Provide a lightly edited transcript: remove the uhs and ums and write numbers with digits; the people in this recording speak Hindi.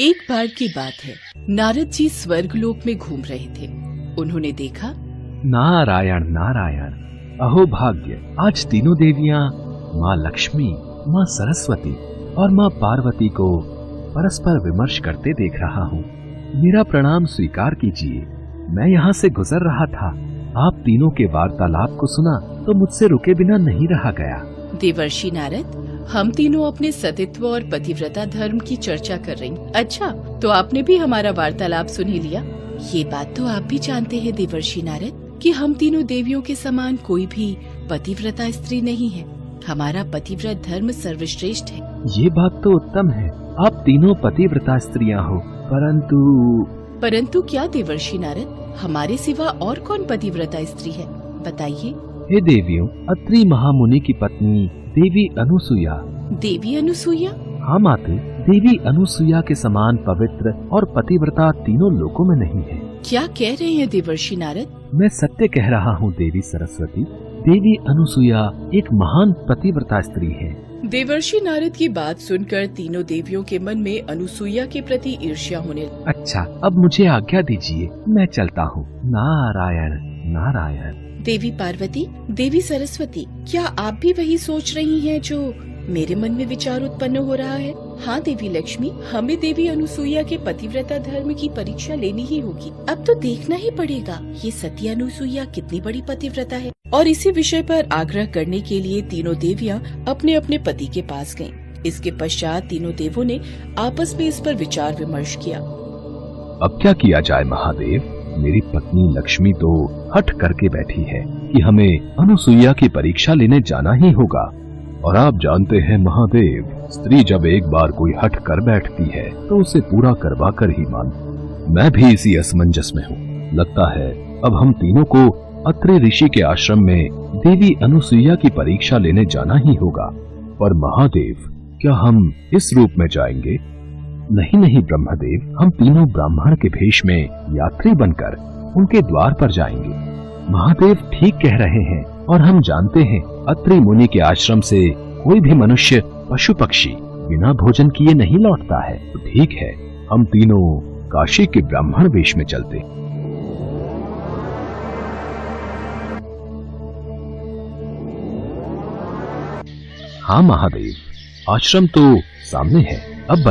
एक बार की बात है, नारद जी स्वर्गलोक में घूम रहे थे। उन्होंने देखा, नारायण नारायण, अहो भाग्य, आज तीनों देवियां माँ लक्ष्मी, माँ सरस्वती और माँ पार्वती को परस्पर विमर्श करते देख रहा हूँ। मेरा प्रणाम स्वीकार कीजिए। मैं यहाँ से गुजर रहा था, आप तीनों के वार्तालाप को सुना तो मुझसे रुके बिना नहीं रहा गया। देवर्षि नारद, हम तीनों अपने सतीत्व और पतिव्रता धर्म की चर्चा कर रही। अच्छा, तो आपने भी हमारा वार्तालाप सुन ही लिया। ये बात तो आप भी जानते हैं देवर्षि नारद कि हम तीनों देवियों के समान कोई भी पतिव्रता स्त्री नहीं है। हमारा पतिव्रत धर्म सर्वश्रेष्ठ है। ये बात तो उत्तम है, आप तीनों पतिव्रता स्त्रियां हो, परंतु क्या देवर्षि नारद, हमारे सिवा और कौन पतिव्रता स्त्री है, बताइए। हे देवियों, अत्रि महामुनि की पत्नी देवी अनुसुईया। देवी अनुसुईया? हाँ माते, देवी अनुसुईया के समान पवित्र और पतिव्रता तीनों लोकों में नहीं है। क्या कह रहे हैं देवर्षि नारद? मैं सत्य कह रहा हूँ देवी सरस्वती। देवी अनुसुईया एक महान पतिव्रता स्त्री है। देवर्षि नारद की बात सुनकर तीनों देवियों के मन में अनुसुईया के प्रति ईर्ष्या होने लगी। अच्छा, अब मुझे आज्ञा दीजिए, मैं चलता हूँ। नारायण नारायण। देवी पार्वती, देवी सरस्वती, क्या आप भी वही सोच रही हैं जो मेरे मन में विचार उत्पन्न हो रहा है? हाँ देवी लक्ष्मी, हमें देवी अनुसुईया के पतिव्रता धर्म की परीक्षा लेनी ही होगी। अब तो देखना ही पड़ेगा ये सती अनुसुईया कितनी बड़ी पतिव्रता है। और इसी विषय पर आग्रह करने के लिए तीनों देवियां अपने अपने पति के पास गयीं। इसके पश्चात तीनों देवों ने आपस में इस पर विचार विमर्श किया। अब क्या किया जाए महादेव? मेरी पत्नी लक्ष्मी तो हठ करके बैठी है कि हमें अनुसुईया की परीक्षा लेने जाना ही होगा। और आप जानते हैं महादेव, स्त्री जब एक बार कोई हठ कर बैठती है तो उसे पूरा करवा कर ही मान। मैं भी इसी असमंजस में हूँ। लगता है अब हम तीनों को अत्रि ऋषि के आश्रम में देवी अनुसुईया की परीक्षा लेने जाना ही होगा। पर महादेव, क्या हम इस रूप में जाएंगे? नहीं ब्रह्मदेव, हम तीनों ब्राह्मण के भेष में यात्री बनकर उनके द्वार पर जाएंगे। महादेव ठीक कह रहे हैं, और हम जानते हैं अत्रि मुनि के आश्रम से कोई भी मनुष्य पशु पक्षी बिना भोजन किए नहीं लौटता है। तो ठीक है, हम तीनों काशी के ब्राह्मण वेश में चलते। हाँ महादेव, आश्रम तो सामने है, अब